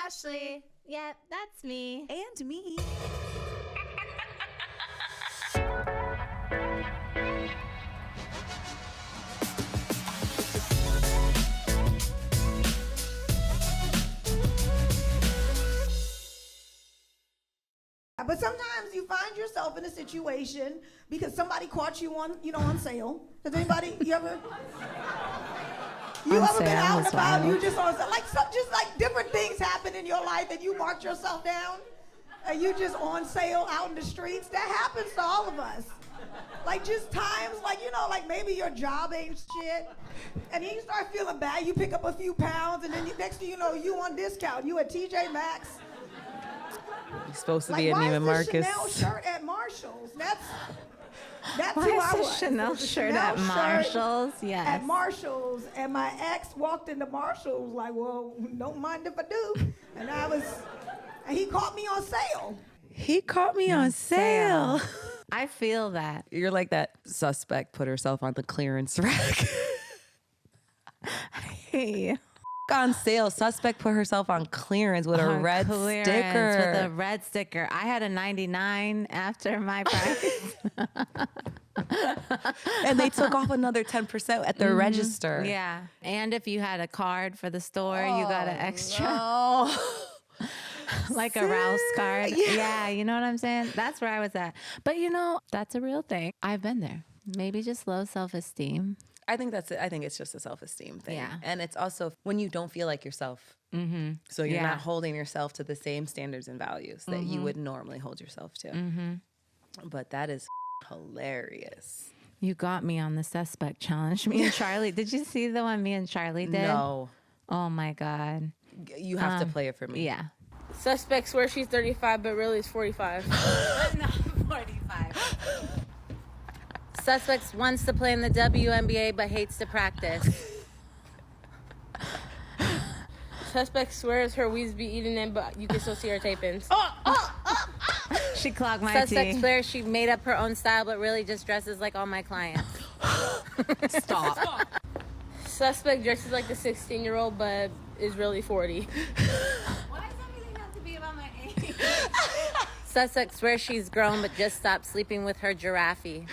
Ashley. Yep, that's me. And me. But sometimes you find yourself in a situation because somebody caught you on sale. Has anybody, you ever been out and about and you just on sale? Just like different things happen in your life and you marked yourself down and you just on sale out in the streets. That happens to all of us. Like just times like maybe your job ain't shit and then you start feeling bad. You pick up a few pounds and then next thing you know, you on discount. You at TJ Maxx. You're supposed to be at Neiman Marcus. Chanel shirt at Marshall's. That's Why who is I the was. Chanel shirt at Marshall's? Yes. At Marshall's, and my ex walked into Marshall's like, well, don't mind if I do. And he caught me on sale. He caught me on sale. I feel that. You're like that suspect put herself on the clearance rack. I hate you. On sale, suspect put herself on clearance with a red sticker. With a red sticker. I had a 99 after my price. And they took off another 10% at the register. Yeah. And if you had a card for the store, you got an extra. No. Like a Rouse card. Yeah, you know what I'm saying? That's where I was at. But that's a real thing. I've been there. Maybe just low self-esteem. I think that's it. I think it's just a self-esteem thing. Yeah. And it's also when you don't feel like yourself. Mm-hmm. So you're not holding yourself to the same standards and values that you would normally hold yourself to. Mm-hmm. But that is hilarious. You got me on the suspect challenge. Me and Charlie. Did you see the one me and Charlie did? No. Oh my God. You have to play it for me. Yeah. Suspect swears she's 35, but really is 45. Not 45. Suspect wants to play in the WNBA, but hates to practice. Suspect swears her weeds be eating in, but you can still see her tape-ins. She clogged my Suspect tea. swears she made up her own style, but really just dresses like all my clients. Stop. Suspect dresses like the 16-year-old, but is really 40. Why does everything have to be about my age? Suspect swears she's grown, but just stopped sleeping with her giraffe.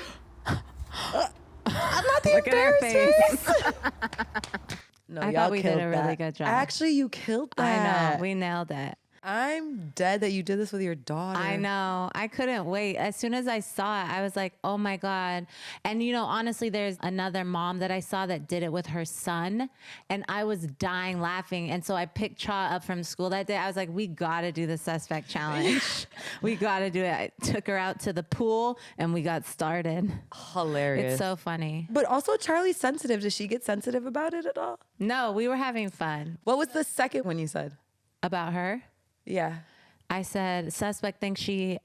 I'm not the Look at her face. No, I y'all thought we did killed a really that. good job. Actually, you killed that. I know. We nailed it. I'm dead that you did this with your daughter. I know. I couldn't wait. As soon as I saw it, I was like, oh my God. And honestly, there's another mom that I saw that did it with her son. And I was dying laughing. And so I picked Cha up from school that day. I was like, we got to do the suspect challenge. We got to do it. I took her out to the pool and we got started. Hilarious. It's so funny. But also, Charlie's sensitive. Does she get sensitive about it at all? No, we were having fun. What was the second one you said? About her? Yeah. I said, suspect thinks she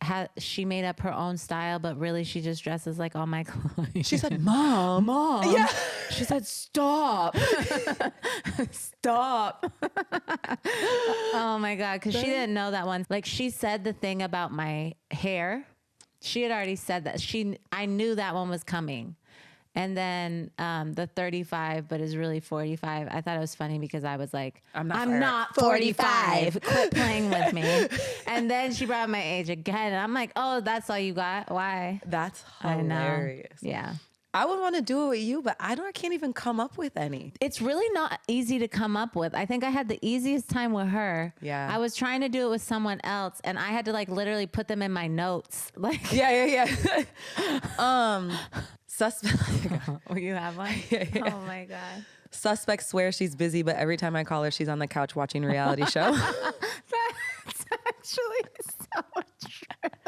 made up her own style, but really she just dresses like all my clients. She said, Mom. Yeah. She said, stop. Stop. Oh my God. Cause she didn't know that one. Like she said the thing about my hair. She had already said that. I knew that one was coming. And then the 35, but is really 45. I thought it was funny because I was like, I'm not 45. Quit playing with me. And then she brought up my age again. And I'm like, oh, that's all you got? Why? That's hilarious. hilarious. Yeah. I would want to do it with you, but I can't even come up with any. It's really not easy to come up with. I think I had the easiest time with her. Yeah. I was trying to do it with someone else and I had to literally put them in my notes. Yeah. Suspect. Oh, you have one? Yeah. Oh my God. Suspect swears she's busy, but every time I call her, she's on the couch watching a reality show. That's actually so true.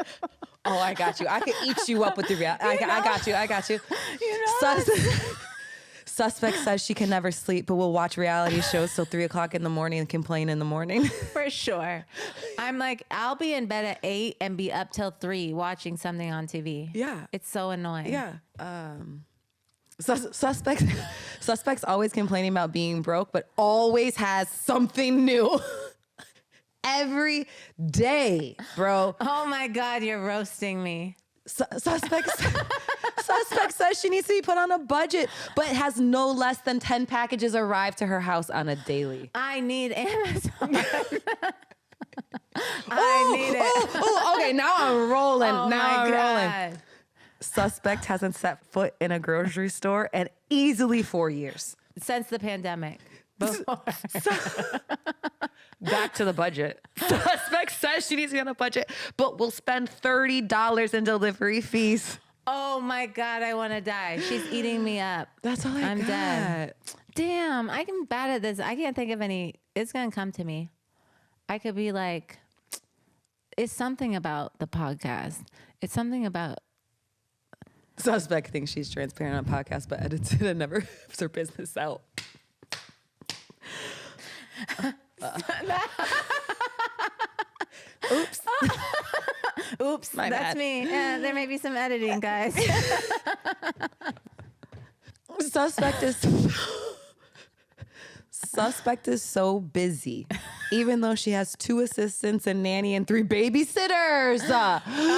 Oh, I got you. I can eat you up with the reality. I got you. Suspect says she can never sleep, but will watch reality shows till 3 o'clock in the morning and complain in the morning. For sure. I'm like, I'll be in bed at 8 and be up till 3 watching something on TV. Yeah. It's so annoying. Yeah. Suspects always complaining about being broke, but always has something new. Every day, bro. Oh my God, you're roasting me. Suspects Suspect says she needs to be put on a budget, but has no less than 10 packages arrive to her house on a daily. I need Amazon. I need it. Okay, now I'm rolling. Oh now my I'm rolling. God. Suspect hasn't set foot in a grocery store in easily 4 years. Since the pandemic. Before. Back to the budget. Suspect says she needs to be on a budget, but will spend $30 in delivery fees. Oh my God, I want to die. She's eating me up. That's all I'm dead. Damn, I'm bad at this. I can't think of any. It's going to come to me. I could be like, it's something about the podcast. It's something about. Suspect thinks she's transparent on podcast, but edits it and never gives her business out. Oops. Oops, My that's bad. me. There may be some editing, guys. Suspect is so busy, even though she has 2 assistants, a nanny, and 3 babysitters.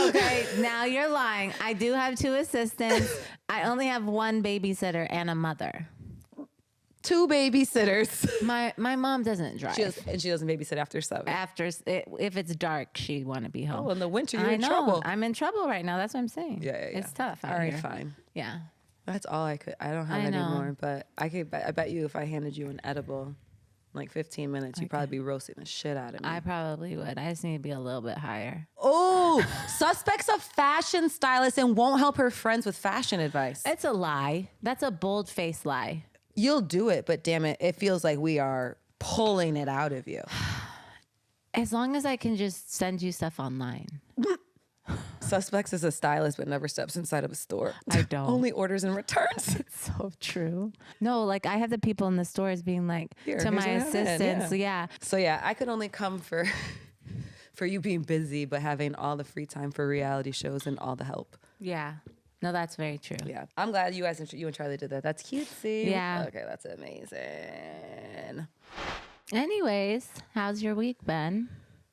Okay, now you're lying. I do have 2 assistants. I only have 1 babysitter and a mother. 2 babysitters. My mom doesn't drive. She doesn't babysit after 7. If it's dark, she'd want to be home. Oh, in the winter, you're I in know. trouble. I'm in trouble right now. That's what I'm saying. Yeah. It's tough out All right, here. fine. Yeah. That's all I could. I don't have I any know. more, but I bet you if I handed you an edible, like 15 minutes, you'd probably be roasting the shit out of me. I probably would. I just need to be a little bit higher. Oh, suspect's a fashion stylist and won't help her friends with fashion advice. It's a lie. That's a bold-faced lie. You'll do it, but damn it, it feels like we are pulling it out of you. As long as I can just send you stuff online. Suspects is a stylist but never steps inside of a store. I don't. Only orders and returns. So true. No, like I have the people in the stores being like Here, to here's my what happened, assistants. Yeah. So yeah, I could only come for you being busy but having all the free time for reality shows and all the help. Yeah. No, that's very true. Yeah, I'm glad you and Charlie did that. That's cutesy. Yeah. Okay, that's amazing. Anyways, how's your week been?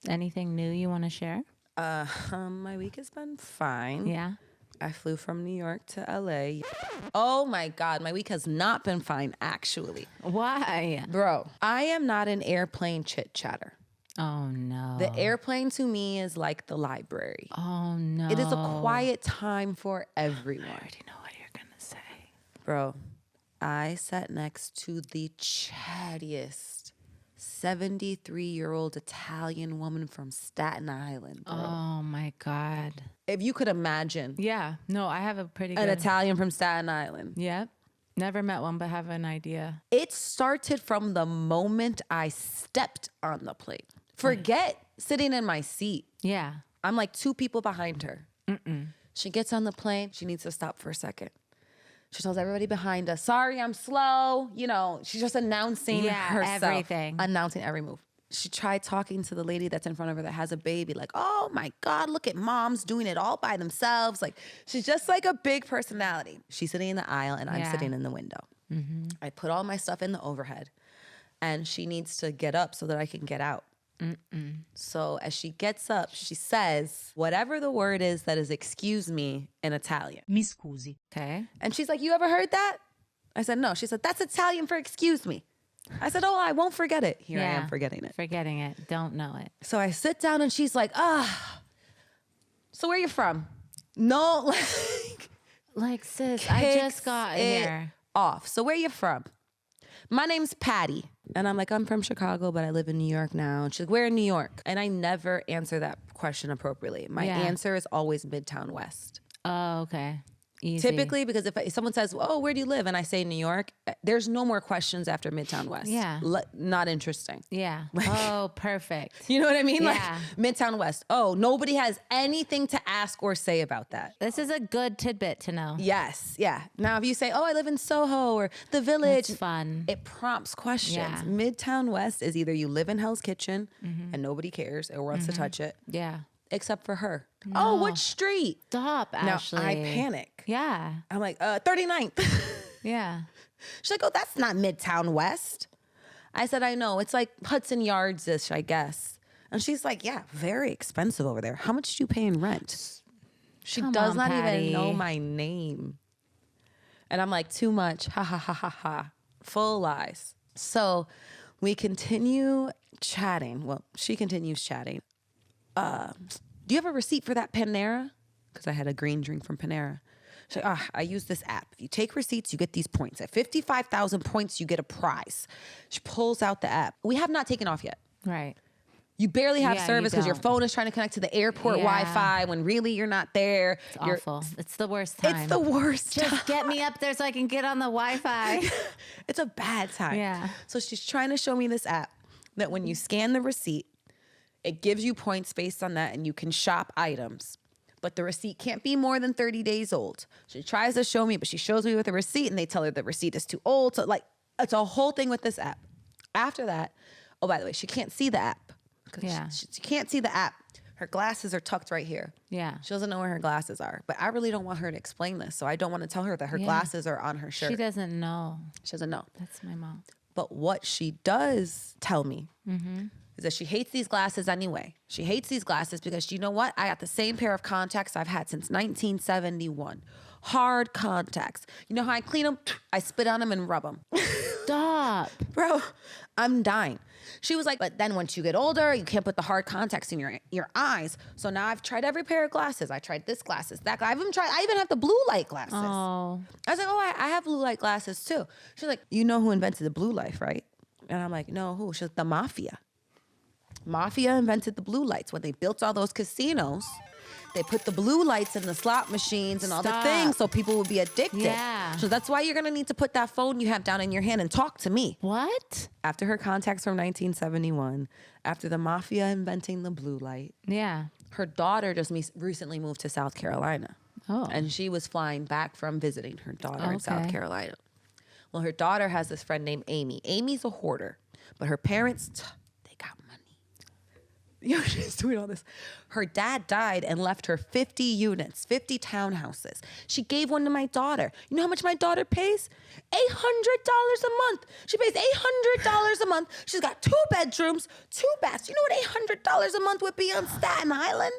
Anything new you want to share? My week has been fine. Yeah. I flew from New York to LA. Oh my God, my week has not been fine, actually. Why? Bro, I am not an airplane chit chatter. Oh no. The airplane to me is like the library. Oh no. It is a quiet time for everyone. I already know what you're gonna say. Bro, I sat next to the chattiest 73-year-old Italian woman from Staten Island, bro. Oh my God. If you could imagine Yeah. No, I have a pretty an good. Italian from Staten Island. Yep. Never met one, but have an idea. It started from the moment I stepped on the plane. Forget sitting in my seat. Yeah. I'm like 2 people behind her. She gets on the plane. She needs to stop for a second. She tells everybody behind us, sorry, I'm slow. You know, she's just announcing herself. everything. Announcing every move. She tried talking to the lady that's in front of her that has a baby. Like, oh my God, look at moms doing it all by themselves. Like, she's just like a big personality. She's sitting in the aisle and I'm Yeah. sitting in the window. I put all my stuff in the overhead and she needs to get up so that I can get out. So as she gets up, she says, whatever the word is that is excuse me in Italian. Mi scusi. Okay. And she's like, you ever heard that? I said, no. She said, that's Italian for excuse me. I said, oh, I won't forget it. Here I am forgetting it. Forgetting it. Don't know it. So I sit down and she's like, so where you from? No, Like, sis, I just got kicks it here. off. So where you from? My name's Patty. And I'm like, I'm from Chicago, but I live in New York now. And she's like, where in New York? And I never answer that question appropriately. My Yeah. answer is always Midtown West. Oh, okay. Easy. Typically, because if someone says, oh, where do you live? And I say New York, there's no more questions after Midtown West. Yeah. Not interesting. Yeah. Oh, perfect. You know what I mean? Yeah. Like Midtown West. Oh, nobody has anything to ask or say about that. This is a good tidbit to know. Yes. Yeah. Now, if you say, oh, I live in Soho or the Village, It's fun. it prompts questions. Yeah. Midtown West is either you live in Hell's Kitchen and nobody cares or wants to touch it, Yeah. except for her. Oh, which street? Stop, Ashley. Now, I panic. Yeah. I'm like, 39th. Yeah. She's like, oh, that's not Midtown West. I said, I know. It's like Hudson Yards-ish, I guess. And she's like, yeah, very expensive over there. How much do you pay in rent? She Come does on, not Patty. even know my name. And I'm like, too much. Ha ha ha ha ha. Full lies. So we continue chatting. Well, she continues chatting. Do you have a receipt for that Panera? Because I had a green drink from Panera. She's like, I use this app. If you take receipts, you get these points. At 55,000 points, you get a prize. She pulls out the app. We have not taken off yet. Right. You barely have Yeah, service you because your don't. phone is trying to connect to the airport Wi-Fi when really you're not there. It's awful. It's the worst time. It's the worst time. Just get me up there so I can get on the Wi-Fi. It's a bad time. Yeah. So she's trying to show me this app that when you scan the receipt, it gives you points based on that and you can shop items. But the receipt can't be more than 30 days old. She tries to show me, but she shows me with a receipt and they tell her the receipt is too old. So like, it's a whole thing with this app. After that, oh, by the way, she can't see the app. Yeah. She can't see the app. Her glasses are tucked right here. Yeah. She doesn't know where her glasses are. But I really don't want her to explain this. So I don't want to tell her that her glasses are on her shirt. She doesn't know. She doesn't know. That's my mom. But what she does tell me is that she hates these glasses anyway. She hates these glasses because you know what? I got the same pair of contacts I've had since 1971. Hard contacts. You know how I clean them? I spit on them and rub them. Stop. Bro, I'm dying. She was like, but then once you get older, you can't put the hard contacts in your eyes. So now I've tried every pair of glasses. I tried this glasses, that. I even have the blue light glasses. Oh. I was like, oh, I have blue light glasses too. She's like, you know who invented the blue light, right? And I'm like, no, who? She's like, the Mafia. Mafia invented the blue lights. When they built all those casinos, they put the blue lights in the slot machines and all the things so people would be addicted. Yeah. So that's why you're going to need to put that phone you have down in your hand and talk to me. What? After her contacts from 1971, after the Mafia inventing the blue light, Yeah. her daughter just recently moved to South Carolina. Oh. And she was flying back from visiting her daughter in South Okay. Carolina. Well, her daughter has this friend named Amy. Amy's a hoarder, but her parents, they got money. You know, she's doing all this. Her dad died and left her 50 units, 50 townhouses. She gave one to my daughter. You know how much my daughter pays? $800 a month. She pays $800 a month. She's got 2 bedrooms, 2 baths. You know what $800 a month would be on Staten Island?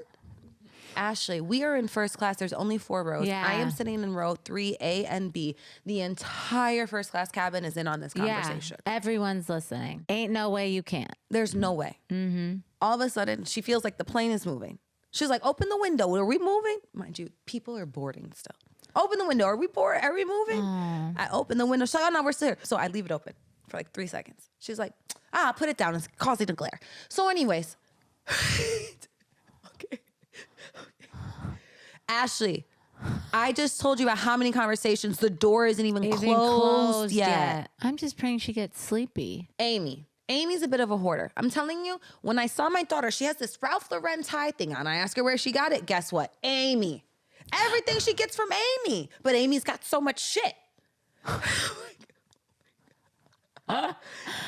Ashley, we are in first class. There's only 4 rows. Yeah. I am sitting in row 3A and B. The entire first class cabin is in on this conversation. Yeah. Everyone's listening. Ain't no way you can't. There's no way. All of a sudden, she feels like the plane is moving. She's like, open the window. Are we moving? Mind you, people are boarding still. Open the window. Are we bored? Are we moving? I open the window. She's like, oh, no, we're still here. So I leave it open for like 3 seconds. She's like, put it down. It's causing a glare. So anyways. Okay. Ashley, I just told you about how many conversations. The door isn't even closed yet. I'm just praying she gets sleepy. Amy's a bit of a hoarder. I'm telling you, when I saw my daughter, she has this Ralph Lauren tie thing on. I asked her where she got it. Guess what? Amy. Everything she gets from Amy. But Amy's got so much shit.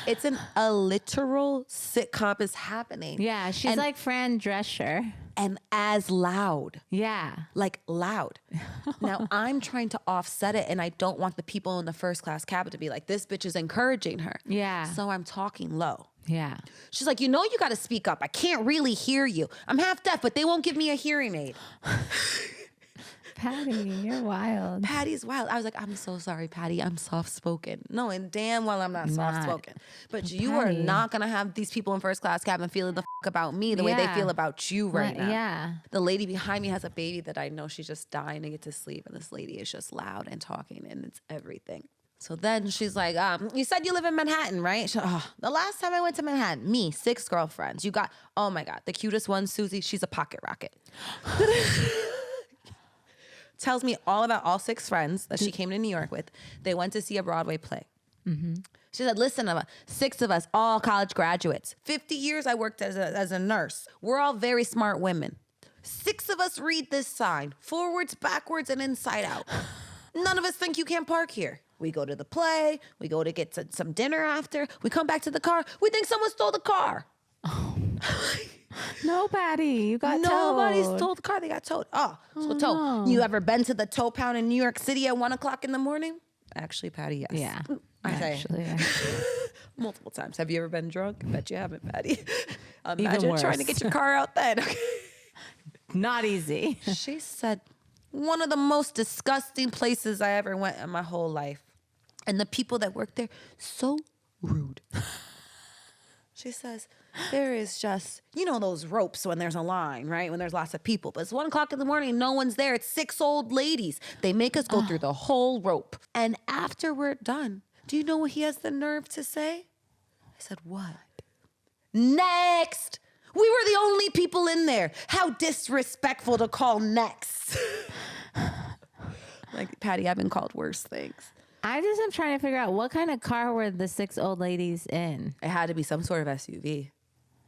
It's a literal sitcom is happening. Yeah, she's like Fran Drescher. And as loud. Yeah. Like loud. Now I'm trying to offset it and I don't want the people in the first class cabin to be like, this bitch is encouraging her. Yeah. So I'm talking low. Yeah. She's like, you know, you got to speak up. I can't really hear you. I'm half deaf, but they won't give me a hearing aid. Patty, you're wild. Patty's wild. I was like, I'm so sorry, Patty. I'm soft-spoken. No, and damn well I'm not soft-spoken. But you are not going to have these people in first class cabin feeling the fuck about me the way they feel about you right now. Yeah. The lady behind me has a baby that I know she's just dying to get to sleep. And this lady is just loud and talking and it's everything. So then she's like, you said you live in Manhattan, right? The last time I went to Manhattan, me, 6 girlfriends. You got, oh my God, the cutest one, Susie, she's a pocket rocket. Tells me all about all 6 friends that she came to New York with. They went to see a Broadway play. She said, listen, 6 of us, all college graduates. 50 years I worked as a nurse. We're all very smart women. 6 of us read this sign, forwards, backwards, and inside out. None of us think you can't park here. We go to the play. We go to get some dinner after. We come back to the car. We think someone stole the car. Nobody. You got Nobody towed. stole the car. They got towed. So tow. You ever been to the tow pound in New York City at 1 o'clock in the morning? Actually, Patty, yes. Yeah. I say Actually. multiple times. Have you ever been drunk? Bet you haven't, Patty. Imagine trying to get your car out then. Not easy. She said, One of the most disgusting places I ever went in my whole life. And the people that work there, so rude. She says, there is just, you know those ropes when there's a line, right? When there's lots of people. But it's 1 o'clock in the morning, no one's there. It's 6 old ladies. They make us go through the whole rope. And after we're done, do you know what he has the nerve to say? I said, what? Next. We were the only people in there. How disrespectful to call next. Like, Patty, I've been called worse things. I just am trying to figure out what kind of car were the 6 old ladies in. It had to be some sort of SUV.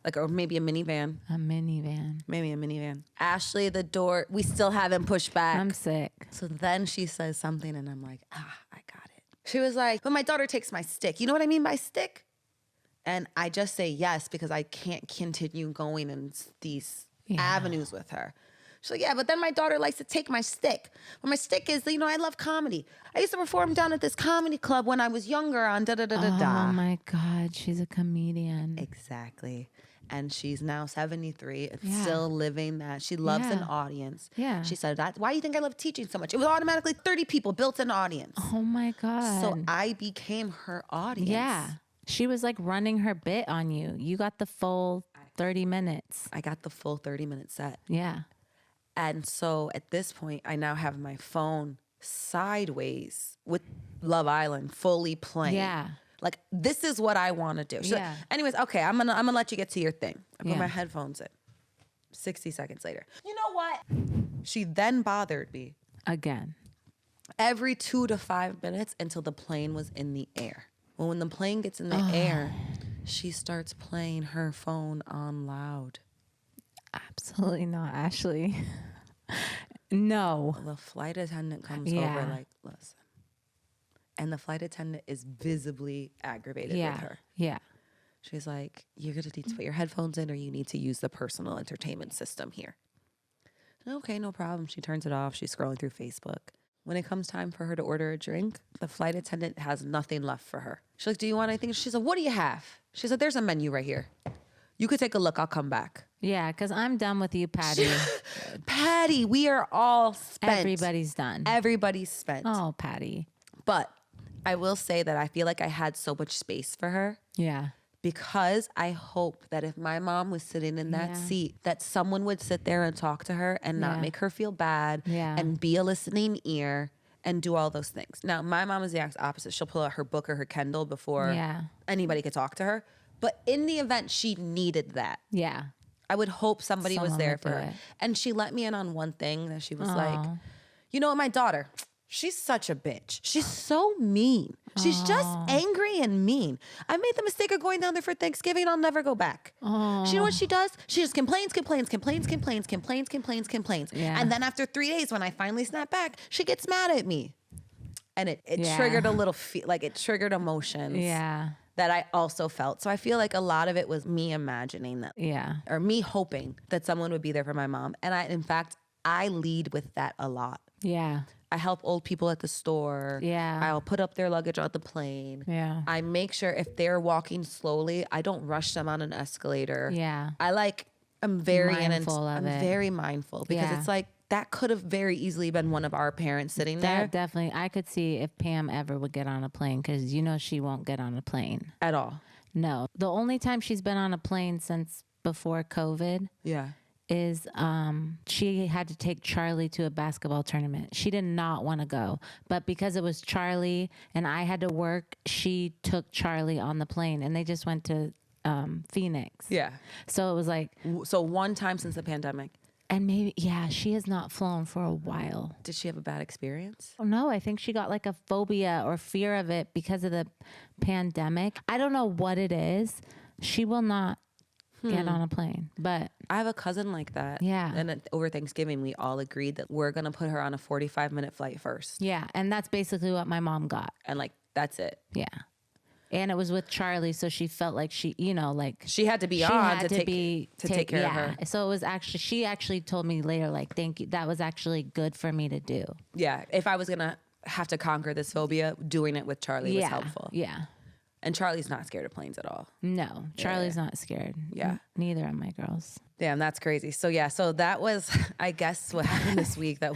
Like, or maybe a minivan. A minivan. Maybe a minivan. Ashley, the door, we still haven't pushed back. I'm sick. So then she says something and I'm like, I got it. She was like, but my daughter takes my stick. You know what I mean by stick? And I just say yes because I can't continue going in these avenues with her. She's like, yeah, but then my daughter likes to take my stick. But my stick is, you know, I love comedy. I used to perform down at this comedy club when I was younger on da-da-da-da-da. Oh, my God. She's a comedian. Exactly. And she's now 73 and still living that. She loves an audience. Yeah. She said, why do you think I love teaching so much? It was automatically 30 people built an audience. Oh, my God. So I became her audience. Yeah. She was like running her bit on you. You got the full 30 minutes. I got the full 30-minute set. Yeah. And so at this point, I now have my phone sideways with Love Island fully playing. Yeah. Like, this is what I want to do. She's like, anyways, okay, I'm gonna let you get to your thing. I put my headphones in. 60 seconds later. You know what? She then bothered me. Again. Every 2 to 5 minutes until the plane was in the air. Well, when the plane gets in the air, she starts playing her phone on loud. Absolutely not, Ashley. No. The flight attendant comes over like, listen. And the flight attendant is visibly aggravated with her. Yeah. She's like, you're going to need to put your headphones in or you need to use the personal entertainment system here. Okay, no problem. She turns it off. She's scrolling through Facebook. When it comes time for her to order a drink, the flight attendant has nothing left for her. She's like, do you want anything? She said, what do you have? She said, there's a menu right here. You could take a look. I'll come back. Yeah, because I'm done with you, Patty. Patty, we are all spent. Everybody's done. Everybody's spent. Oh, Patty. But I will say that I feel like I had so much space for her. Yeah. Because I hope that if my mom was sitting in that seat, that someone would sit there and talk to her and not make her feel bad and be a listening ear and do all those things. Now, my mom is the exact opposite. She'll pull out her book or her Kindle before anybody could talk to her. But in the event she needed that, I would hope somebody was there for her. And she let me in on one thing that she was like, you know what, my daughter, she's such a bitch. She's so mean. She's just angry and mean. I made the mistake of going down there for Thanksgiving. I'll never go back. She, you know what she does? She just complains. Yeah. And then after 3 days, when I finally snap back, she gets mad at me. And it triggered a little, it triggered emotions. Yeah. That I also felt. So I feel like a lot of it was me imagining that. Yeah. Or me hoping that someone would be there for my mom. And in fact, I lead with that a lot. Yeah. I help old people at the store. Yeah. I'll put up their luggage on the plane. Yeah. I make sure if they're walking slowly, I don't rush them on an escalator. Yeah. I'm very mindful of it. I'm very mindful because it's like that could have very easily been one of our parents sitting there. That definitely, I could see if Pam ever would get on a plane because you know she won't get on a plane. At all. No. The only time she's been on a plane since before COVID is she had to take Charlie to a basketball tournament. She did not want to go, but because it was Charlie and I had to work, she took Charlie on the plane and they just went to Phoenix. Yeah. So it was like... So one time since the pandemic. And maybe, she has not flown for a while. Did she have a bad experience? Oh, no, I think she got like a phobia or fear of it because of the pandemic. I don't know what it is. She will not get on a plane, but... I have a cousin like that. Yeah. And over Thanksgiving, we all agreed that we're going to put her on a 45-minute flight first. Yeah, and that's basically what my mom got. And that's it. Yeah. And it was with Charlie, so she felt like she had to be on to take care of her. So it was actually, she actually told me later, thank you. That was actually good for me to do. Yeah. If I was going to have to conquer this phobia, doing it with Charlie was helpful. Yeah. And Charlie's not scared of planes at all. No, Charlie's not scared. Yeah. Neither are my girls. Damn, that's crazy. So yeah, so that was, I guess, what happened this week. That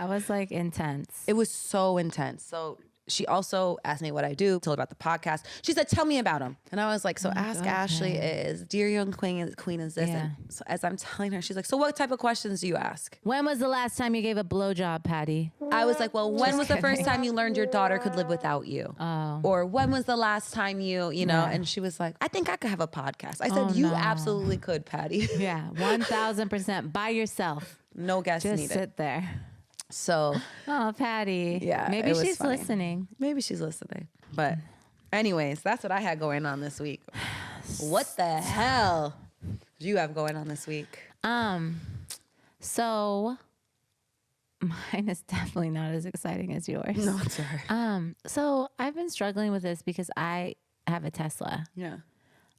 was like intense. It was so intense. So she also asked me what I do, told her about the podcast. She said, tell me about him. And I was like, so Ask Ashley is, Dear Young Queen is this. Yeah. And so as I'm telling her, she's like, so what type of questions do you ask? When was the last time you gave a blowjob, Patty? I was like, well, when was the first time you learned your daughter could live without you? Oh. Or when was the last time you know? Yeah. And she was like, I think I could have a podcast. I said, you absolutely could, Patty. Yeah, 1,000% by yourself. No guests Just needed. sit there. So, oh, Patty. Yeah, maybe it was she's funny. listening. Maybe she's listening. But anyways, that's what I had going on this week. What the hell do you have going on this week? So mine is definitely not as exciting as yours. No, it's all right. So I've been struggling with this because I have a Tesla. Yeah.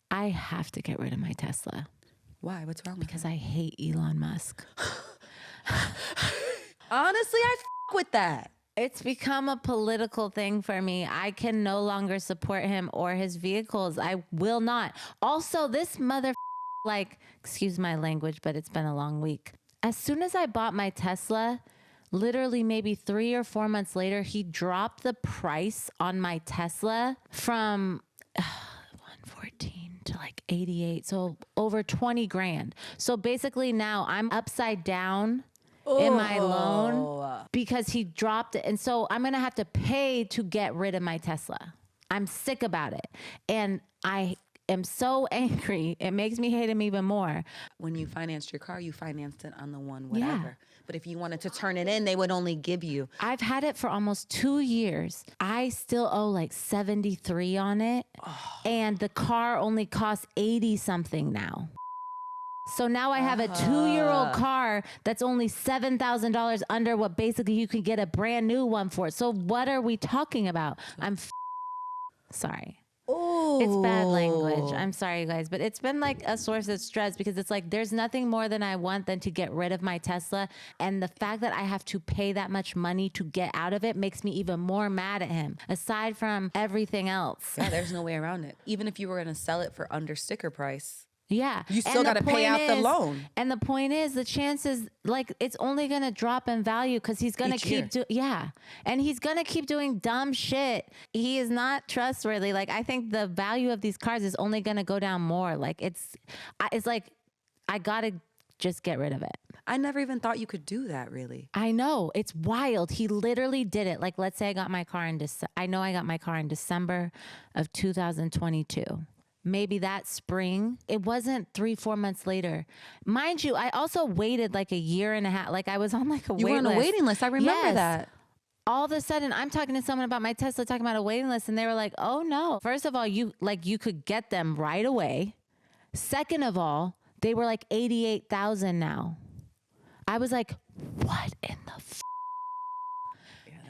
I have to get rid of my Tesla. Why? What's wrong with Because I hate Elon Musk. Honestly, I with that. It's become a political thing for me. I can no longer support him or his vehicles. I will not. Also, this like, excuse my language, but it's been a long week. As soon as I bought my Tesla, literally maybe 3 or 4 months later, he dropped the price on my Tesla from 114 to like 88. So over 20 grand. So basically now I'm upside down in my loan because he dropped it. And so I'm going to have to pay to get rid of my Tesla. I'm sick about it. And I am so angry. It makes me hate him even more. When you financed your car, you financed it on the one whatever. Yeah. But if you wanted to turn it in, they would only give you. I've had it for almost 2 years. I still owe like 73 on it. And the car only costs 80 something now. So now I have a 2-year-old car that's only $7,000 under what basically you can get a brand new one for. So what are we talking about? I'm sorry. Oh, It's bad language. I'm sorry, you guys, but it's been like a source of stress because it's like there's nothing more than I want than to get rid of my Tesla. And the fact that I have to pay that much money to get out of it makes me even more mad at him, aside from everything else. Yeah, there's no way around it. Even if you were going to sell it for under sticker price. Yeah. You still got to pay out the loan. And the point is, the chances, like, it's only going to drop in value because he's going to keep and he's going to keep doing dumb shit. He is not trustworthy. Like, I think the value of these cars is only going to go down more. Like, it's like, I got to just get rid of it. I never even thought you could do that, really. I know. It's wild. He literally did it. Like, let's say I got my car in I know I got my car in December of 2022. Maybe that spring. It wasn't 3-4 months later. Mind you, I also waited like a year and a half. Like I was on like a wait list. You were on a waiting list. I remember that. All of a sudden, I'm talking to someone about my Tesla, talking about a waiting list, and they were like, oh no. First of all, you could get them right away. Second of all, they were like 88,000 now. I was like, what in the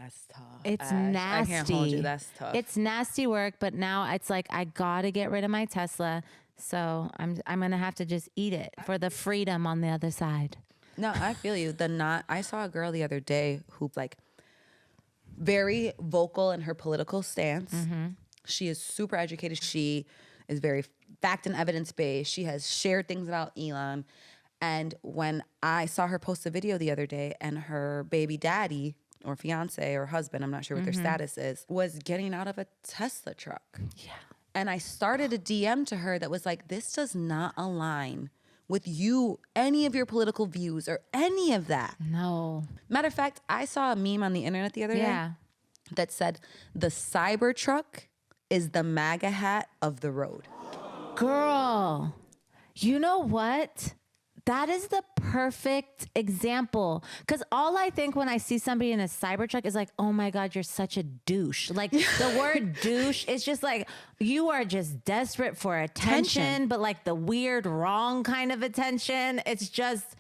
That's tough. It's nasty. I can't hold you. That's tough. It's nasty work, but now it's like I gotta get rid of my Tesla. So I'm gonna have to just eat it for the freedom on the other side. No, I feel you. I saw a girl the other day who like very vocal in her political stance. Mm-hmm. She is super educated. She is very fact and evidence based. She has shared things about Elon. And when I saw her post a video the other day, and her baby daddy or fiance or husband, I'm not sure what their status is, was getting out of a Tesla truck. Yeah. And I started a DM to her that was like, this does not align with you, any of your political views or any of that. No. Matter of fact, I saw a meme on the internet the other day that said, the Cybertruck is the MAGA hat of the road. Girl, you know what? That is the perfect example. Because all I think when I see somebody in a Cybertruck is like, oh my God, you're such a douche. Like the word douche is just like, you are just desperate for attention, but like the weird, wrong kind of attention. It's just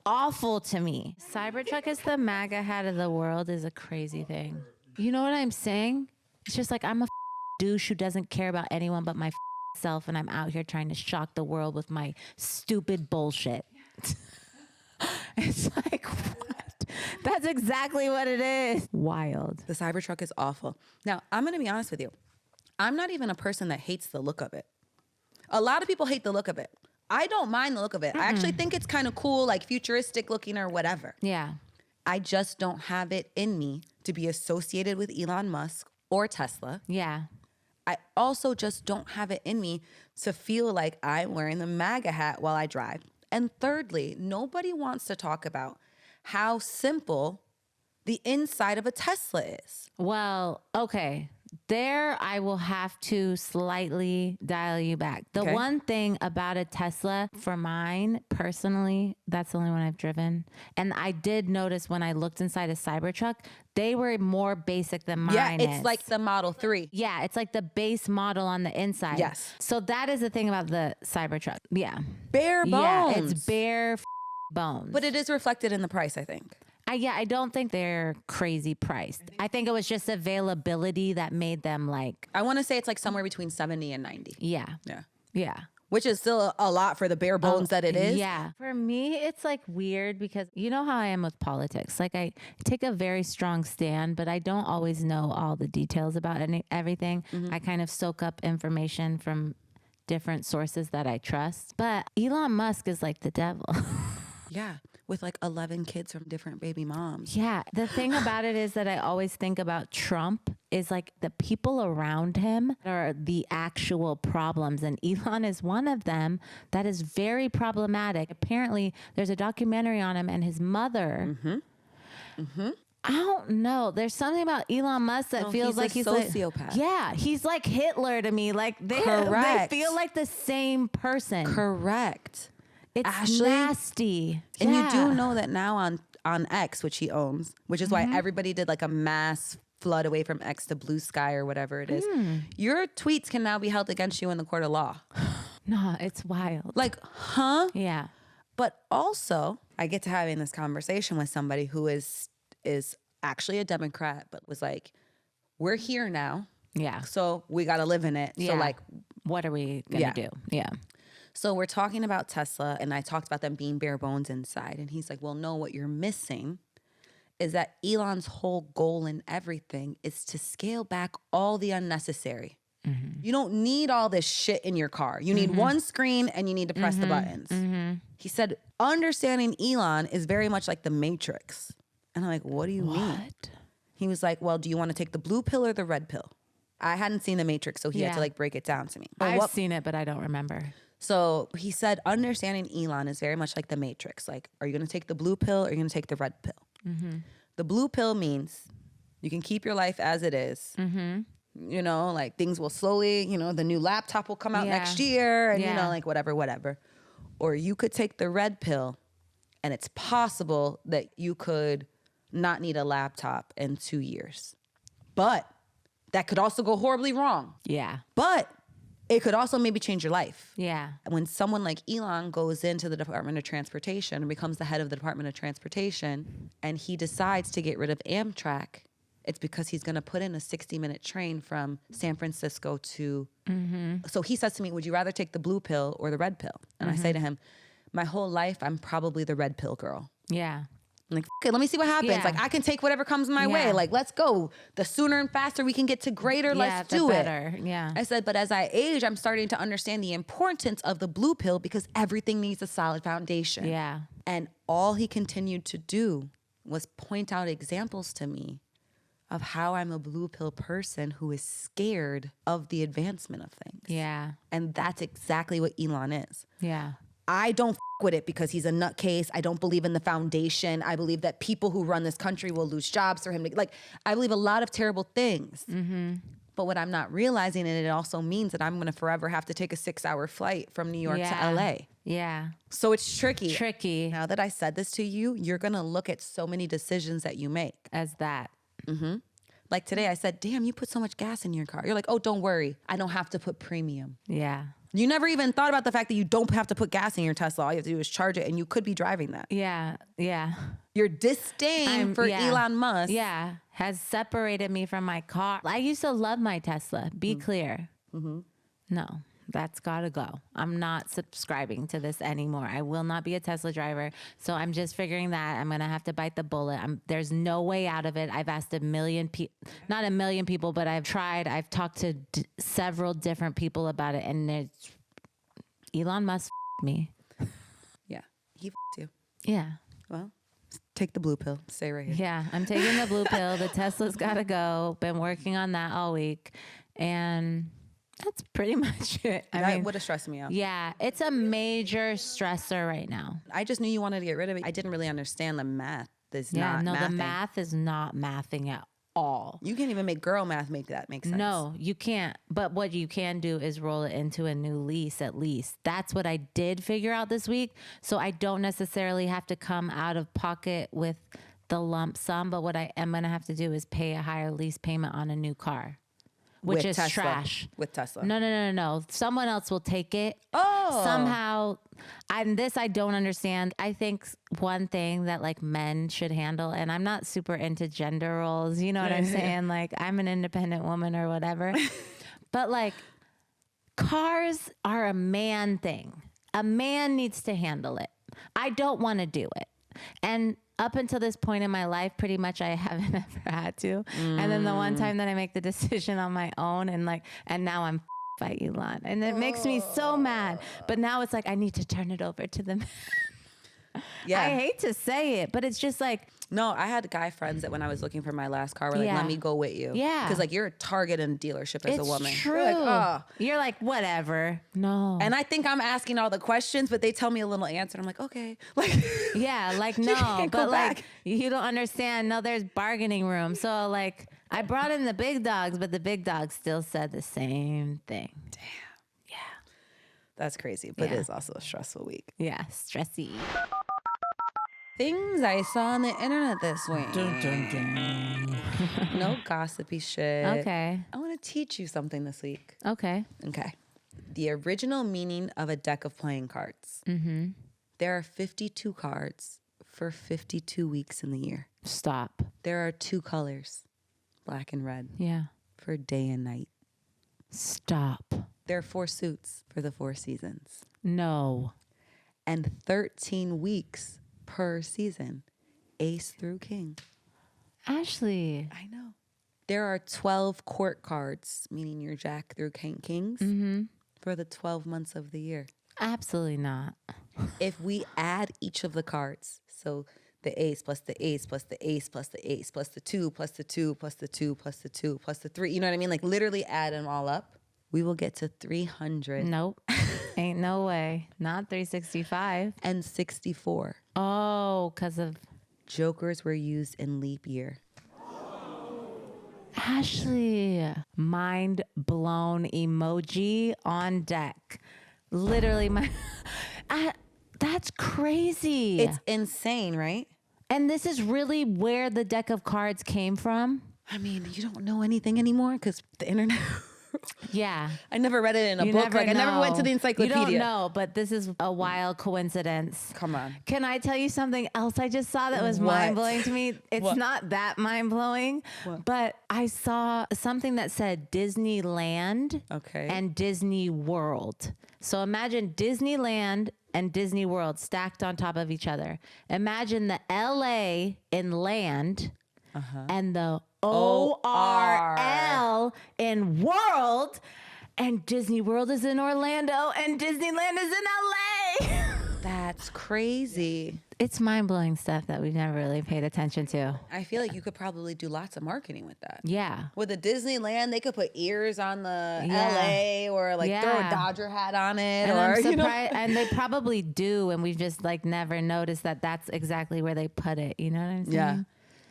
awful to me. Cybertruck is the MAGA hat of the world is a crazy thing. You know what I'm saying? It's just like, I'm a douche who doesn't care about anyone but my self, and I'm out here trying to shock the world with my stupid bullshit. It's like, what? That's exactly what it is. Wild. The Cybertruck is awful. Now, I'm going to be honest with you. I'm not even a person that hates the look of it. A lot of people hate the look of it. I don't mind the look of it. I actually think it's kind of cool, like futuristic looking or whatever. Yeah. I just don't have it in me to be associated with Elon Musk or Tesla. Yeah. I also just don't have it in me to feel like I'm wearing the MAGA hat while I drive. And thirdly, nobody wants to talk about how simple the inside of a Tesla is. Well, okay. There, I will have to slightly dial you back. The Okay. one thing about a Tesla, for mine personally, that's the only one I've driven. And I did notice when I looked inside a Cybertruck, they were more basic than mine. Yeah, it's is. like the Model 3. Yeah, it's like the base model on the inside. Yes. So that is the thing about the Cybertruck. Yeah. Bare bones. Yeah, it's bare bones. But it is reflected in the price, I think. I don't think they're crazy priced. I think it was just availability that made them like, I want to say it's like somewhere between 70 and 90. yeah. Yeah. Yeah. Which is still a lot for the bare bones that it is. Yeah. For me, it's like weird because you know how I am with politics. Like I take a very strong stand, but I don't always know all the details about everything. I kind of soak up information from different sources that I trust. But Elon Musk is like the devil. Yeah. With like 11 kids from different baby moms. Yeah. The thing about it is that I always think about Trump is like the people around him are the actual problems. And Elon is one of them that is very problematic. Apparently, there's a documentary on him and his mother. I don't know. There's something about Elon Musk that feels like he's sociopath. Like, yeah, he's like Hitler to me. Like they feel like the same person. Correct. It's Ashley, nasty. And Yeah. you do know that now on X, which he owns, which is why everybody did like a mass flood away from X to Blue Sky or whatever it is. Your tweets can now be held against you in the court of law. No, it's wild. Like, huh? Yeah. But also, I get to having this conversation with somebody who is actually a Democrat, but was like, we're here now. Yeah. So we got to live in it. Yeah. So like, what are we going to do? Yeah. so we're talking about Tesla, and I talked about them being bare bones inside. And he's like, well, no, what you're missing is that Elon's whole goal in everything is to scale back all the unnecessary. You don't need all this shit in your car. You need one screen and you need to press the buttons. He said, understanding Elon is very much like the Matrix. And I'm like, what do you mean? He was like, well, do you want to take the blue pill or the red pill? I hadn't seen the Matrix, so he had to like break it down to me. I've seen it, but I don't remember. So he said, understanding Elon is very much like the Matrix. Like, are you going to take the blue pill or are you going to take the red pill? The blue pill means you can keep your life as it is. You know, like things will slowly, you know, the new laptop will come out next year and, you know, like whatever. Or you could take the red pill and it's possible that you could not need a laptop in 2 years. But that could also go horribly wrong. Yeah. But it could also maybe change your life. Yeah. When someone like Elon goes into the Department of Transportation and becomes the head of the Department of Transportation and he decides to get rid of Amtrak, it's because he's going to put in a 60-minute train from San Francisco to... So he says to me, would you rather take the blue pill or the red pill? And I say to him, my whole life, I'm probably the red pill girl. Yeah. I'm like, okay, let me see what happens. Yeah. Like, I can take whatever comes my way. Like, let's go. The sooner and faster we can get to greater, let's do it. Better. Yeah. I said, but as I age, I'm starting to understand the importance of the blue pill because everything needs a solid foundation. Yeah. And all he continued to do was point out examples to me of how I'm a blue pill person who is scared of the advancement of things. Yeah. And that's exactly what Elon is. Yeah. I don't with it because he's a nutcase. I don't believe in the foundation. I believe that people who run this country will lose jobs for him. I believe a lot of terrible things. But what I'm not realizing, and it also means that I'm going to forever have to take a 6-hour flight from New York to LA. Yeah. So it's tricky. Tricky. Now that I said this to you, you're going to look at so many decisions that you make. As that. Like today I said, damn, you put so much gas in your car. You're like, oh, don't worry. I don't have to put premium. Yeah. You never even thought about the fact that you don't have to put gas in your Tesla. All you have to do is charge it and you could be driving that. Yeah. Yeah. Your disdain for Elon Musk. Yeah. Has separated me from my car. I used to love my Tesla. Be clear. No. That's gotta go. I'm not subscribing to this anymore. I will not be a Tesla driver. So I'm just figuring that I'm gonna have to bite the bullet. There's no way out of it. I've asked not a million people, but I've tried. I've talked to several different people about it, and it's Elon Musk me. Yeah, he you. Yeah. Well, take the blue pill. Stay right here. Yeah, I'm taking the blue pill. The Tesla's gotta go. Been working on that all week, and that's pretty much it. I mean, would have stressed me out. Yeah, it's a major stressor right now. I just knew you wanted to get rid of it. I didn't really understand the math. The mathing. math is not mathing at all. You can't even make girl math make that make sense. No, you can't. But what you can do is roll it into a new lease at least. That's what I did figure out this week. So I don't necessarily have to come out of pocket with the lump sum. But what I am going to have to do is pay a higher lease payment on a new car. Which is Tesla. trash. With Tesla. No. Someone else will take it. Oh. Somehow. This I don't understand. I think one thing that like men should handle, and I'm not super into gender roles. You know what I'm saying? Like I'm an independent woman or whatever. But like cars are a man thing. A man needs to handle it. I don't want to do it. And up until this point in my life, pretty much I haven't ever had to. And then the one time that I make the decision on my own and now I'm by Elon. And it makes me so mad. But now it's like, I need to turn it over to the man. Yeah. I hate to say it, but it's just like. No, I had guy friends that when I was looking for my last car were like, let me go with you. Yeah. Because like you're a target in a dealership as a woman. It's true. You're like, You're like, whatever. No. And I think I'm asking all the questions, but they tell me a little answer. And I'm like, okay. Like, yeah, like you no, can't go but like back. you don't understand. No, there's bargaining room. So like I brought in the big dogs, but the big dogs still said the same thing. Damn. Yeah. That's crazy, but Yeah. it is also a stressful week. Yeah, stressy. Things I saw on the internet this week. Dun, dun, dun. No gossipy shit. Okay. I want to teach you something this week. Okay. Okay. The original meaning of a deck of playing cards. Mm-hmm. There are 52 cards for 52 weeks in the year. Stop. There are 2 colors, black and red, Yeah. for day and night. Stop. There are 4 suits for the 4 seasons. No. And 13 weeks per season, ace through king. Ashley. I know. There are 12 court cards, meaning your jack through kings, for the 12 months of the year. Absolutely not. If we add each of the cards, so the ace plus the ace plus the ace plus the ace plus the 2 plus the 2 plus the 2 plus the 2 plus the 3, you know what I mean? Like literally add them all up, we will get to 300. Nope. Ain't no way. Not 365. And 64. Oh, because of Jokers were used in leap year. Ashley. Mind blown emoji on deck. Literally, that's crazy. It's insane, right? And this is really where the deck of cards came from? I mean, you don't know anything anymore because the internet. Yeah. I never read it in a You book. Like I never went to the know. encyclopedia. You don't know, but this is a wild coincidence. Come on. Can I tell you something else I just saw that was What? mind-blowing to me? It's What? not that mind-blowing, but I saw something that said Disneyland Okay. and Disney World. So imagine Disneyland and Disney World stacked on top of each other. Imagine the LA in land and the ORL in world, and Disney World is in Orlando and Disneyland is in LA. That's crazy. It's mind-blowing stuff that we've never really paid attention to. I feel like you could probably do lots of marketing with that. Yeah. With the Disneyland, they could put ears on the Yeah. LA or like throw a Yeah. Dodger hat on it. And or I'm you know. surprised, and they probably do, and we've just like never noticed that that's exactly where they put it. You know what I'm saying? Yeah.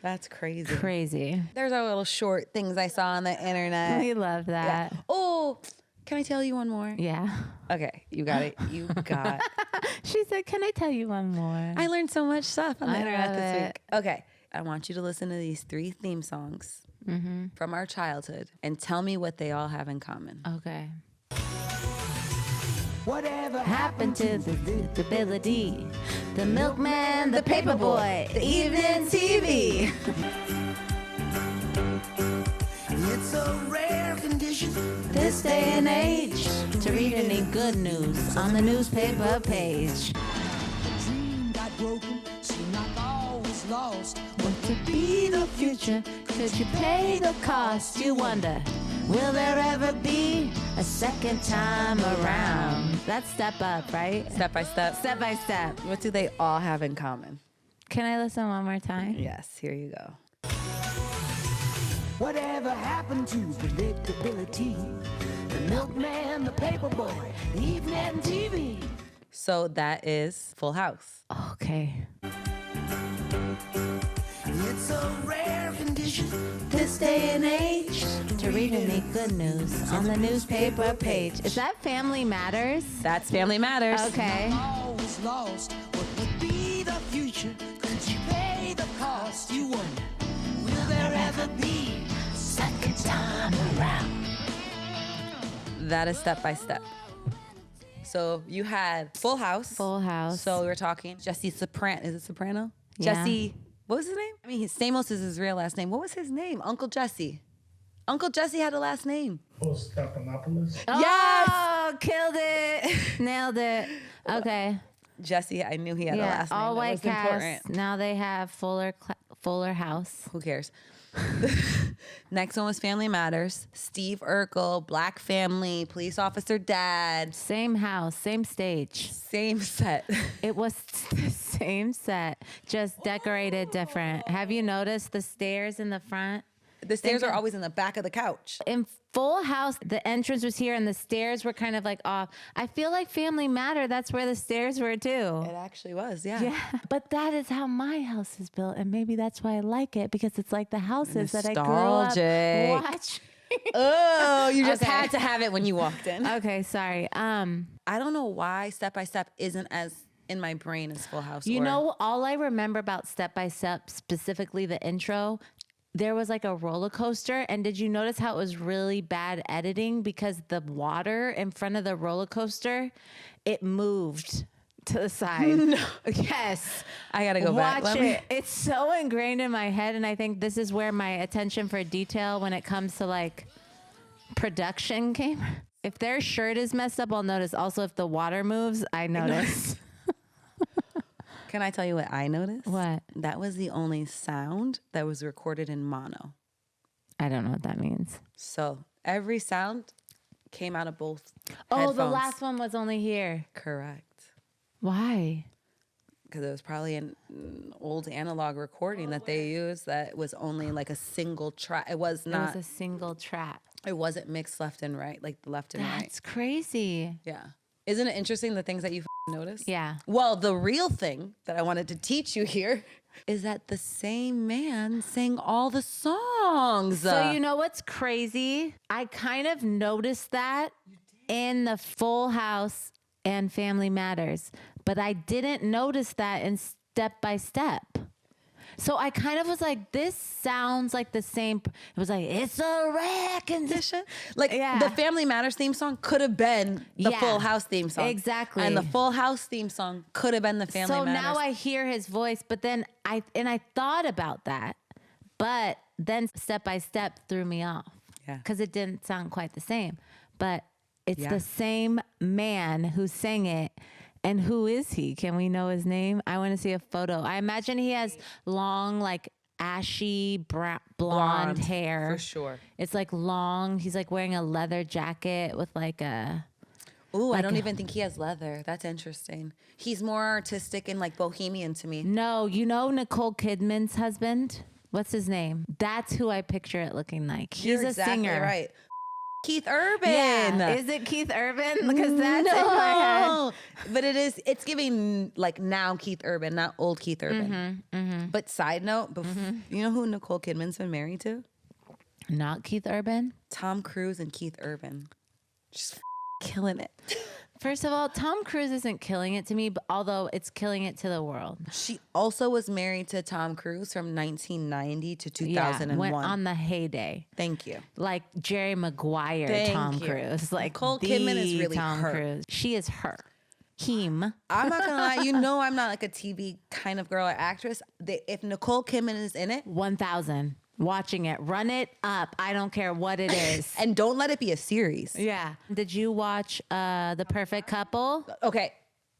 That's crazy. Crazy. There's our little short things I saw on the internet. We love Yeah. that. Oh, can I tell you one more? Yeah. Okay, you got it. You got. She said, "Can I tell you one more?" I learned so much stuff on the I internet love this it. week. Okay, I want you to listen to these 3 theme songs from our childhood and tell me what they all have in common. Okay. Whatever Happened to the disability, the milkman, the paperboy, the evening TV. It's a rare condition. age, this day and age, to read any good news on the newspaper page. Dream got broken, seemed like all was lost. What could be the future? Could you pay the cost? You wonder, will there ever be a second time around? That's Step Up, right? Step by step. Step by step. What do they all have in common? Can I listen one more time? Yes, here you go. Whatever happened to predictability? The milkman, the paperboy, the evening TV. So that is Full House. Okay. It's a rare condition. This day and age, to read any good news on the newspaper page. Is that Family Matters? That's Family Matters. Okay. All was lost. What would be the future? Could you pay the cost? You wonder, will there ever be a second time around? That is Step by Step. So you had Full House. Full House. So we were talking Jesse Soprano. Is it Soprano? Yeah. Jesse. What was his name? I mean, Stamos is his real last name. What was his name? Uncle Jesse. Uncle Jesse had a last name. Stephanopoulos. Oh, killed it. Nailed it. Okay. Jesse, I knew he had a last name. all That white was cast. important. Now they have Fuller House. Who cares? Next one was Family Matters. Steve Urkel, Black Family, Police Officer Dad. Same house, same stage. Same set. It was the same set, just decorated different. Have you noticed the stairs in the front? The stairs are always in the back of the couch. In Full House, the entrance was here and the stairs were kind of like off. I feel like Family Matter, that's where the stairs were too. It actually was, yeah. Yeah, but that is how my house is built, and maybe that's why I like it, because it's like the houses that I grew up Nostalgic. watching. Oh, you just Okay. had to have it when you walked in. Okay, sorry. I don't know why Step by Step isn't as in my brain as Full House. You or- know, all I remember about Step by Step, specifically the intro, there was like a roller coaster. And did you notice how it was really bad editing? Because the water in front of the roller coaster, it moved to the side. No. Yes. I gotta go back. Watch Let me- it. It's so ingrained in my head. And I think this is where my attention for detail when it comes to like production came. If their shirt is messed up, I'll notice. Also, if the water moves, I notice. Can I tell you what I noticed? What? That was the only sound that was recorded in mono. I don't know what that means. So every sound came out of both Oh, headphones. the last one was only here. Correct. Why? Because it was probably an old analog recording that they used that was only like a single track. It was It not. was a single track. It wasn't mixed left and right, like the left and right. That's crazy. Yeah. Isn't it interesting the things that you notice? Yeah. Well, the real thing that I wanted to teach you here is that the same man sang all the songs. So you know what's crazy? I kind of noticed that in the Full House and Family Matters, but I didn't notice that in Step by Step. So I kind of was like, this sounds like the same. It was like, it's a rare condition. Like Yeah. the Family Matters theme song could have been the Yeah. Full House theme song. Exactly. And the Full House theme song could have been the Family So Matters. now I hear his voice, but then I thought about that, but then Step by Step threw me off. Yeah. Because it didn't sound quite the same. But it's Yeah. the same man who sang it. And who is he? Can we know his name? I want to see a photo. I imagine he has long, like ashy blonde hair. for sure. It's like long. He's like wearing a leather jacket with like a. Ooh, I don't even think he has leather. That's interesting. He's more artistic and like bohemian to me. No, you know Nicole Kidman's husband? What's his name? That's who I picture it looking like. He's You're a exactly singer. right. Keith Urban. Yeah. Is it Keith Urban? Because that's in my head. No, but it's giving like now Keith Urban, not old Keith Urban. But side note, you know who Nicole Kidman's been married to? Not Keith Urban? Tom Cruise and Keith Urban. Just killing it. First of all, Tom Cruise isn't killing it to me, but although it's killing it to the world. She also was married to Tom Cruise from 1990 to 2001. Went on the heyday. Thank you. Like Jerry Maguire, Thank Tom you. Cruise. Like Nicole the Kidman is really Tom her. Cruise. She is her. Him. I'm not gonna lie, you know I'm not like a TV kind of girl or actress. If Nicole Kidman is in it, 1,000. watching it. Run it up. I don't care what it is. And don't let it be a series. Yeah. Did you watch The Perfect Couple? Okay.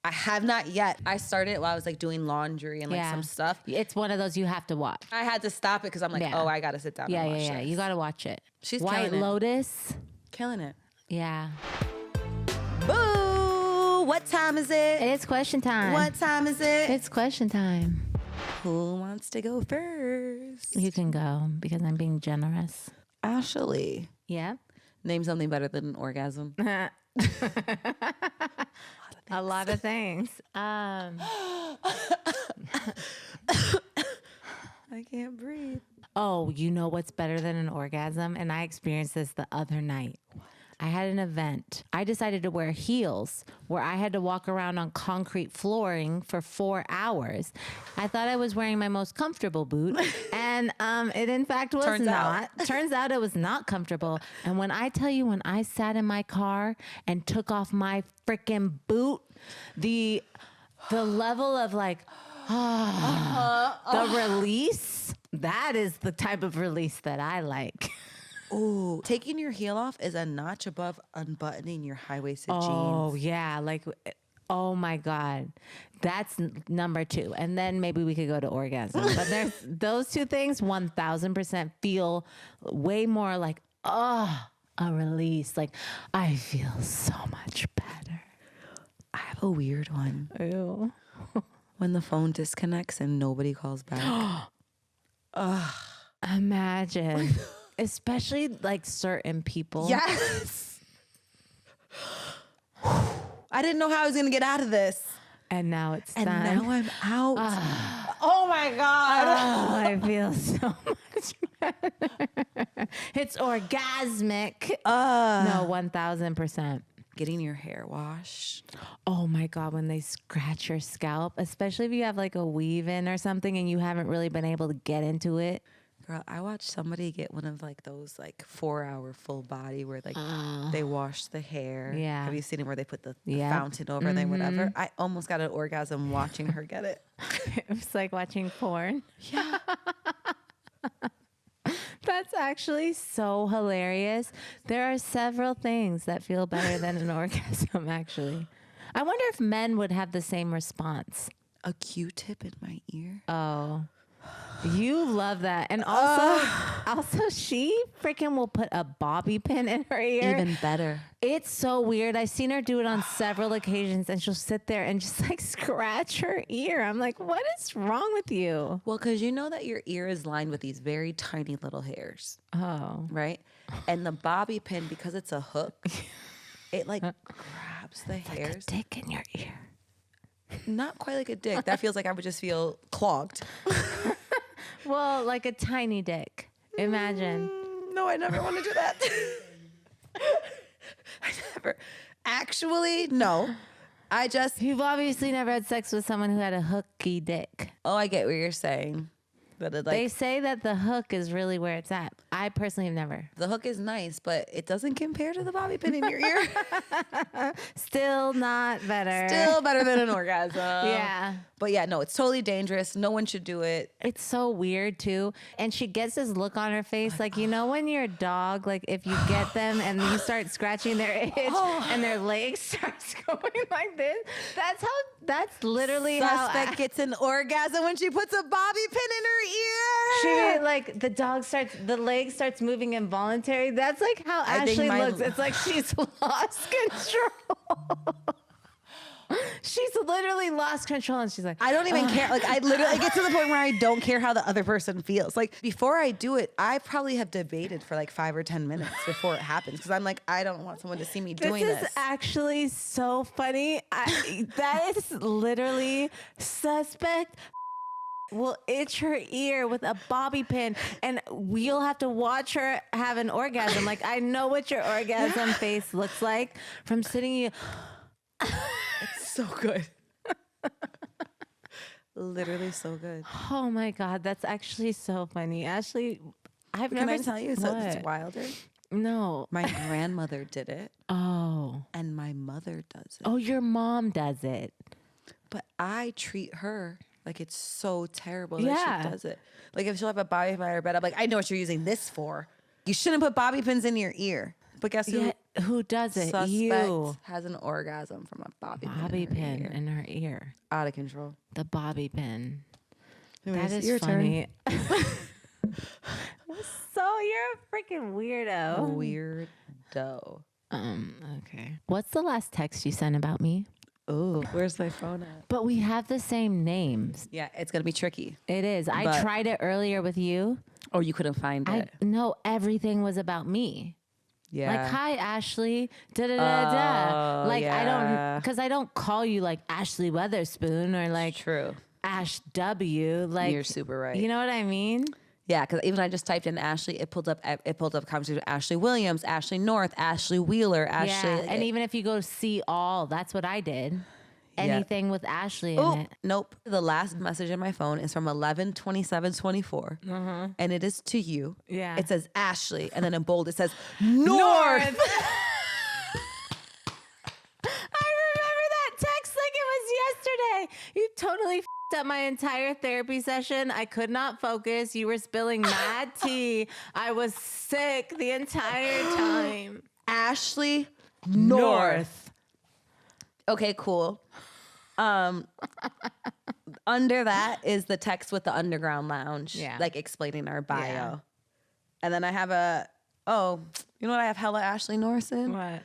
I have not yet. I started while I was like doing laundry and like some stuff. It's one of those you have to watch. I had to stop it because I'm like, oh, I got to sit down and watch this. You got to watch it. She's White killing it. Lotus. Killing it. Yeah. Boo! What time is it? It's question time. What time is it? It's question time. Who wants to go first? You can go because I'm being generous. Ashley. Yeah. Name something better than an orgasm. A lot of things. I can't breathe. Oh, you know what's better than an orgasm? And I experienced this the other night. I had an event. I decided to wear heels where I had to walk around on concrete flooring for 4 hours. I thought I was wearing my most comfortable boot, and it in fact was not. Turns out it was not comfortable. And when I tell you, when I sat in my car and took off my freaking boot, the level of like, the release, that is the type of release that I like. Ooh, taking your heel off is a notch above unbuttoning your high-waisted jeans. Oh, yeah. Like, oh my God. That's number 2. And then maybe we could go to orgasm. But there's those two things 1000% feel way more like, a release. Like, I feel so much better. I have a weird one. Ew. When the phone disconnects and nobody calls back. Imagine. Especially like certain people. Yes. I didn't know how I was going to get out of this. And now it's And time. now I'm out. Oh my God. Oh, I feel so much better. It's orgasmic. No, 1000%. Getting your hair washed. Oh my God, when they scratch your scalp, especially if you have like a weave in or something and you haven't really been able to get into it. Girl, I watched somebody get one of like those like 4-hour full body where like they wash the hair. Yeah. Have you seen it where they put the Yeah. fountain over there, whatever? I almost got an orgasm watching her get it. It's like watching porn. Yeah. That's actually so hilarious. There are several things that feel better than an orgasm, actually. I wonder if men would have the same response. A Q-tip in my ear. Oh. You love that. And also she freaking will put a bobby pin in her ear. Even better. It's so weird. I've seen her do it on several occasions and she'll sit there and just like scratch her ear. I'm like, what is wrong with you? Well, because you know that your ear is lined with these very tiny little hairs, Oh. right? And the bobby pin, because it's a hook, it like grabs the hairs. Dick in your ear. Not quite like a dick. That feels like I would just feel clogged. Well, like a tiny dick. Imagine. No, I never want to do that. I never. Actually, no. I just. You've obviously never had sex with someone who had a hooky dick. Oh, I get what you're saying. But it, like, They say that the hook is really where it's at. I personally have never. the hook is nice, but it doesn't compare to the bobby pin in your ear. Still not better. Still better than an orgasm. Yeah. But yeah, no, it's totally dangerous. No one should do it. It's so weird too. And she gets this look on her face. Like, you know, when you're a dog, like if you get them and you start scratching their itch and their legs starts going like this. That's literally Suspect gets an orgasm when she puts a bobby pin in her ear. she like the leg starts moving involuntary. That's like how I think Ashley my- looks. It's like she's lost control. She's literally lost control and she's like, I don't even care. Like I literally get to the point where I don't care how the other person feels. Like before I do it, I probably have debated for like 5 or 10 minutes before it happens because I'm like, I don't want someone to see me doing this this. is actually so funny. That is literally suspect will itch her ear with a bobby pin and we'll have to watch her have an orgasm. Like I know what your orgasm face looks like from sitting you. So good. Literally so good. Oh my God, that's actually so funny. Ashley, I've Can never I tell you something what? that's wilder? No. My grandmother did it Oh. and my mother does it. Oh, your mom does it. But I treat her Like, it's so terrible that Yeah. she does it. Like, if she'll have a bobby pin by her bed, I'm like, I know what you're using this for. You shouldn't put bobby pins in your ear. But guess who? Yeah, who does it? Suspect You. has an orgasm from a bobby Bobby pin pin in her ear. Out of control. The bobby pin. Anyways, That is your funny. So you're a freaking weirdo. Weirdo. Okay. What's the last text you sent about me? Ooh, where's my phone at? But we have the same names. Yeah, it's gonna be tricky. It is. I But- tried it earlier with you. Oh, you couldn't find it. No, everything was about me. Yeah. Like, hi, Ashley. Da da da da. Like, I don't, yeah. because I don't call you like Ashley Weatherspoon or like True. Ash W. Like, You're super right. You know what I mean? Yeah, because even I just typed in Ashley, it pulled up conversation with Ashley Williams, Ashley North, Ashley Wheeler, Ashley. Yeah. And even if you go see all, that's what I did. Anything with Ashley in Oh, it. nope. The last message in my phone is from 11/27/24, and it is to you. Yeah. It says Ashley, and then in bold it says North. I remember that text like it was yesterday. You totally f***ed up my entire therapy session. I could not focus. You were spilling mad tea. I was sick the entire time. Ashley North. Okay, cool. Under that is the text with the Underground Lounge, Yeah. like explaining our bio. Yeah. And then I have you know what I have hella Ashley North in? What?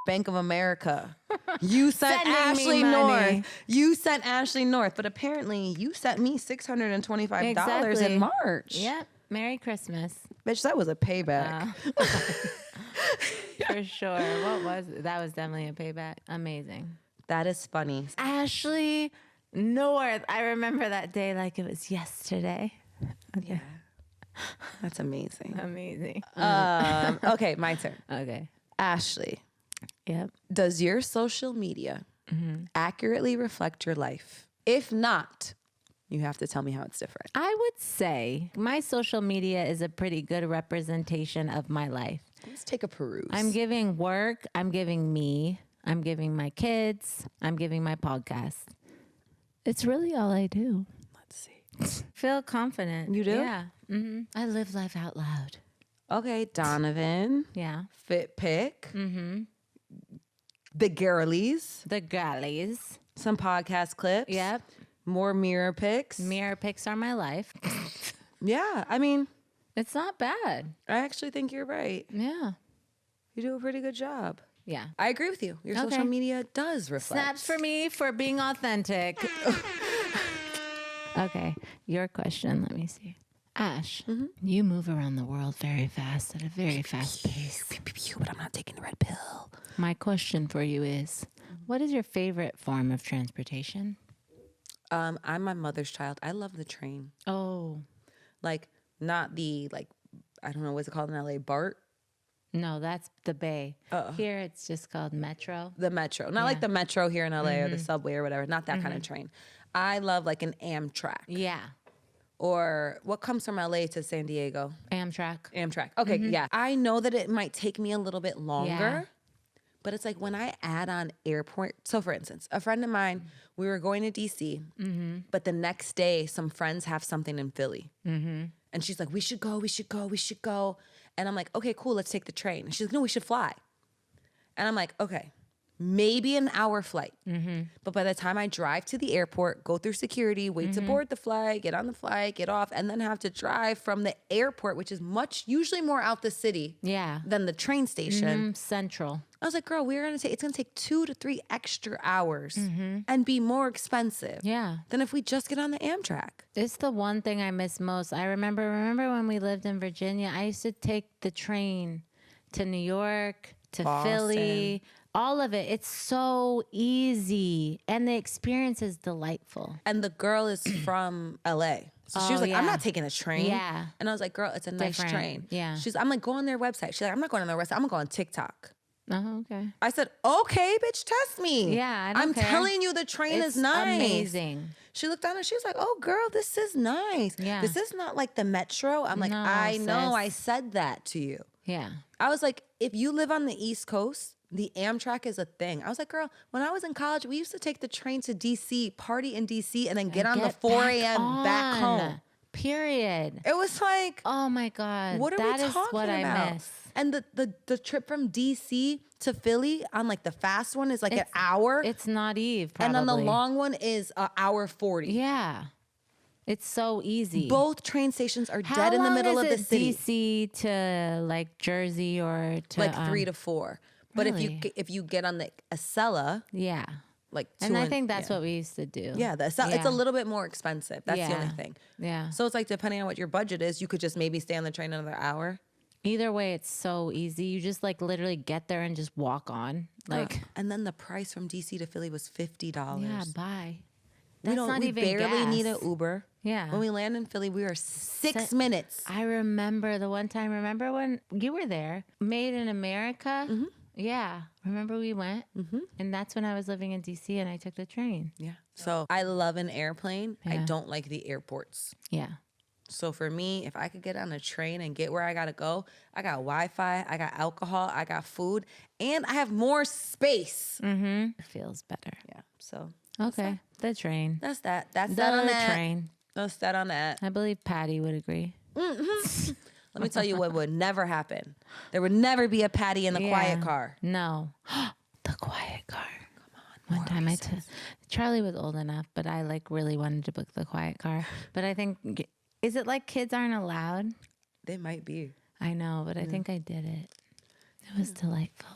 Bank of America. You sent Sending me Ashley money. North. You sent Ashley North, but apparently you sent me $625 Exactly. in March. Yep. Merry Christmas. Bitch, that was a payback. For sure. What was it? That was definitely a payback. Amazing. That is funny. Ashley North. I remember that day like it was yesterday. Okay. That's amazing. Amazing. Okay, my turn. Okay. Ashley, Yep. does your social media accurately reflect your life? If not, you have to tell me how it's different. I would say my social media is a pretty good representation of my life. Let's take a peruse. I'm giving work. I'm giving me. I'm giving my kids. I'm giving my podcast. It's really all I do. Let's see. Feel confident. You do? Yeah. I live life out loud. Okay, Donovan. Yeah. Fit pick. The girlies. The girlies. Some podcast clips. Yep. More mirror pics. Mirror pics are my life. Yeah, I mean, It's not bad. I actually think you're right. Yeah. You do a pretty good job. Yeah. I agree with you. Your Okay. social media does reflect. Snaps for me for being authentic. Okay. Your question. Let me see. Ash, you move around the world very fast at a very fast pace. But I'm not taking the red pill. My question for you is, what is your favorite form of transportation? I'm my mother's child. I love the train. Oh, Like, not the, like, I don't know, what's it called in LA? BART? no, that's the Bay. Here it's just called Metro. The metro. Not like the metro here in LA or the subway or whatever. Not that kind of train. I love like an Amtrak. Yeah. Or what comes from LA to San Diego? Amtrak. Amtrak. Okay, yeah. I know that it might take me a little bit longer. Yeah. But it's like when I add on airport. So for instance, a friend of mine, we were going to DC, but the next day some friends have something in Philly. And she's like, we should go. And I'm like, okay, cool, let's take the train. And she's like, no, we should fly. And I'm like, okay, maybe an hour flight. But by the time I drive to the airport, go through security, wait to board the flight, get on the flight, get off, and then have to drive from the airport, which is usually more out the city Yeah. than the train station. Central. I was like, girl, it's gonna take 2 to 3 extra hours and be more expensive Yeah. than if we just get on the Amtrak. It's the one thing I miss most. I remember when we lived in Virginia, I used to take the train to New York, to Philly, all of it. It's so easy. And the experience is delightful. And the girl is from LA. So she was like, I'm yeah. not taking a train. Yeah. And I was like, girl, it's a nice Different. train. Yeah. I'm like, go on their website. She's like, I'm not going on their website. I'm gonna go on TikTok. Oh, okay. I said, okay, bitch, test me. Yeah, I don't I'm care. telling you the train It's is nice. amazing. She looked down and she was like, oh, girl, this is nice. Yeah. This is not like the metro. I'm like, No, I know, sis. I said that to you. Yeah. I was like, if you live on the East Coast, The Amtrak is a thing. I was like, girl, when I was in college, we used to take the train to DC, party in DC, and then get on the 4 a.m. back home. Period. It was like, Oh my God. what are that we is talking what about? I miss. And the trip from DC to Philly on like the fast one is like an hour. It's not Eve, probably. And on the long one is an hour 40. Yeah. It's so easy. Both train stations are How dead in the long middle is of the it city. DC to like Jersey or to Like 3 to 4. But Really? if you get on the Acela, yeah. like And I think that's what we used to do. Yeah, it's a little bit more expensive. That's the only Yeah. thing. Yeah. So it's like depending on what your budget is, you could just maybe stay on the train another hour. Either way, it's so easy. You just like literally get there and just walk on. Like, And then the price from DC to Philly was $50. yeah, bye. we That's don't. not We even barely need an gas. Uber. Yeah. When we land in Philly, we are 6 minutes. I remember the one time. Remember when you were there? Made in America. Mm-hmm. Yeah. Remember we went, and that's when I was living in DC, and I took the train. Yeah. So I love an airplane. I Yeah. don't like the airports. Yeah. So for me, if I could get on a train and get where I gotta go, I got Wi-Fi, I got alcohol, I got food, and I have more space. It feels better. Yeah. So Okay. The train. that's that. That's The that on that. train. That's that on that. I believe Patty would agree. Let me tell you what would never happen. There would never be a Patty in the quiet Yeah. car. No. The quiet car. Come on. One time Charlie was old enough, but I like really wanted to book the quiet car. But I think, is it like kids aren't allowed? They might be. I know, but I think I did it. It was delightful.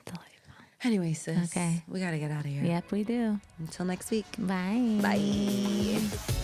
Delightful. Anyway, sis. Okay. We gotta get out of here. Yep, we do. Until next week. Bye. Bye.